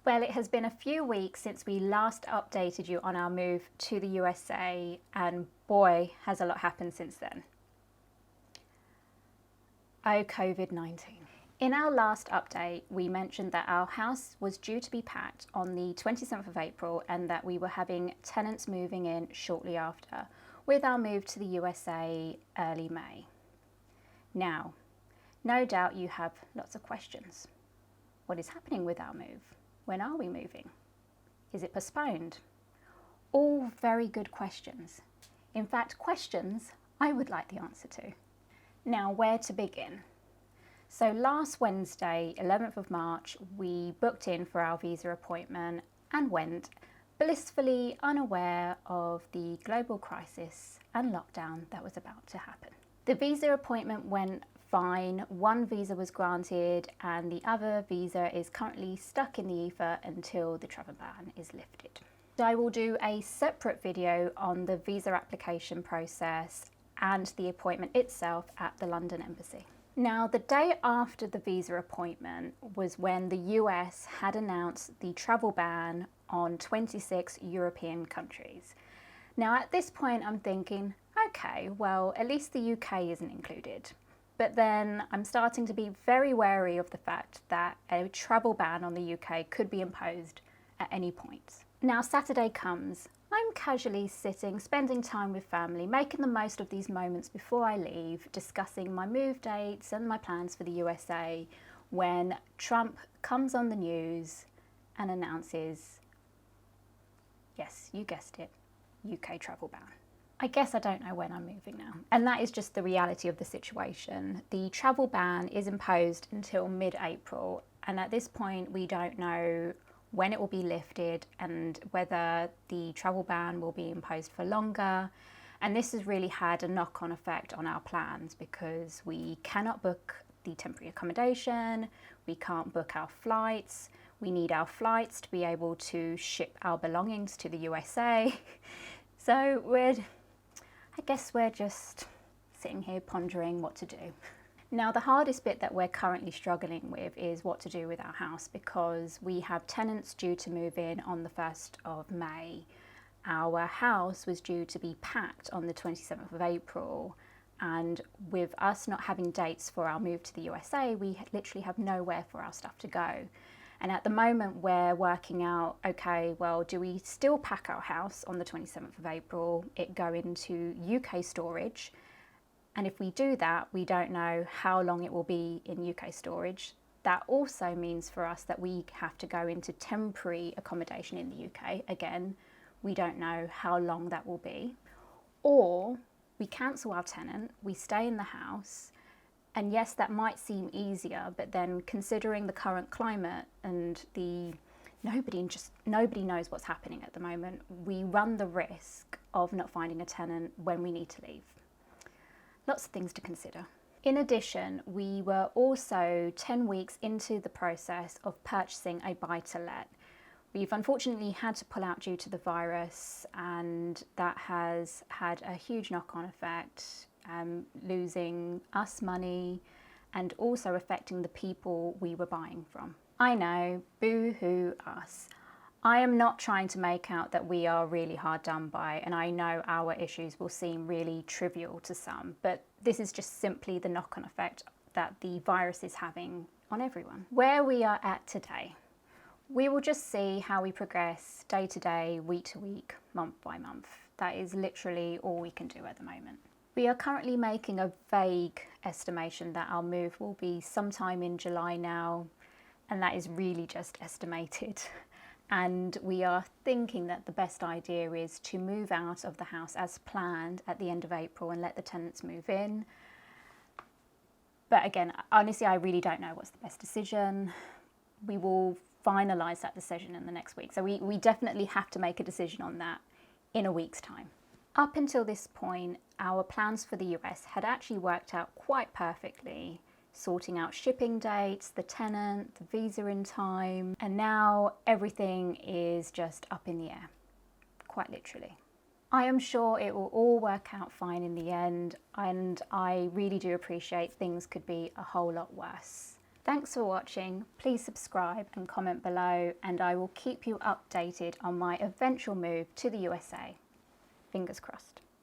Well, it has been a few weeks since we last updated you on our move to the USA, and boy, has a lot happened since then. Oh, COVID-19. In our last update, we mentioned that our house was due to be packed on the 27th of April and that we were having tenants moving in shortly after, with our move to the USA early May. Now, no doubt you have lots of questions. What is happening with our move? When are we moving? Is it postponed? All very good questions. In fact, questions I would like the answer to. Now, where to begin? So last Wednesday, 11th of March, we booked in for our visa appointment and went, blissfully unaware of the global crisis and lockdown that was about to happen. The visa appointment went fine. One visa was granted and the other visa is currently stuck in the ether until the travel ban is lifted. So I will do a separate video on the visa application process and the appointment itself at the London Embassy. Now, the day after the visa appointment was when the US had announced the travel ban on 26 European countries. Now, at this point, I'm thinking, okay, well, at least the UK isn't included. But then I'm starting to be very wary of the fact that a travel ban on the UK could be imposed at any point. Now, Saturday comes. I'm casually sitting, spending time with family, making the most of these moments before I leave, discussing my move dates and my plans for the USA, when Trump comes on the news and announces, yes, you guessed it, UK travel ban. I guess I don't know when I'm moving now. And that is just the reality of the situation. The travel ban is imposed until mid-April, and at this point we don't know when it will be lifted and whether the travel ban will be imposed for longer. And this has really had a knock-on effect on our plans because we cannot book the temporary accommodation, we can't book our flights, we need our flights to be able to ship our belongings to the USA. So I guess we're just sitting here pondering what to do. Now, the hardest bit that we're currently struggling with is what to do with our house because we have tenants due to move in on the 1st of May. Our house was due to be packed on the 27th of April, and with us not having dates for our move to the USA, we literally have nowhere for our stuff to go. And at the moment we're working out, okay, well, do we still pack our house on the 27th of April, it go into UK storage? And if we do that, we don't know how long it will be in UK storage. That also means for us that we have to go into temporary accommodation in the UK. Again, we don't know how long that will be. Or we cancel our tenant, we stay in the house, and yes, that might seem easier, but then considering the current climate and nobody knows what's happening at the moment, we run the risk of not finding a tenant when we need to leave. Lots of things to consider. In addition, we were also 10 weeks into the process of purchasing a buy-to-let. We've unfortunately had to pull out due to the virus, and that has had a huge knock-on effect, losing us money and also affecting the people we were buying from. I know, boo-hoo us. I am not trying to make out that we are really hard done by, and I know our issues will seem really trivial to some, but this is just simply the knock-on effect that the virus is having on everyone. Where we are at today, we will just see how we progress day to day, week to week, month by month. That is literally all we can do at the moment. We are currently making a vague estimation that our move will be sometime in July now, and that is really just estimated. And we are thinking that the best idea is to move out of the house as planned at the end of April and let the tenants move in. But again, honestly, I really don't know what's the best decision. We will finalise that decision in the next week. So we definitely have to make a decision on that in a week's time. Up until this point, our plans for the US had actually worked out quite perfectly, sorting out shipping dates, the tenant, the visa in time, and now everything is just up in the air, quite literally. I am sure it will all work out fine in the end, and I really do appreciate things could be a whole lot worse. Thanks for watching. Please subscribe and comment below, and I will keep you updated on my eventual move to the USA. Fingers crossed.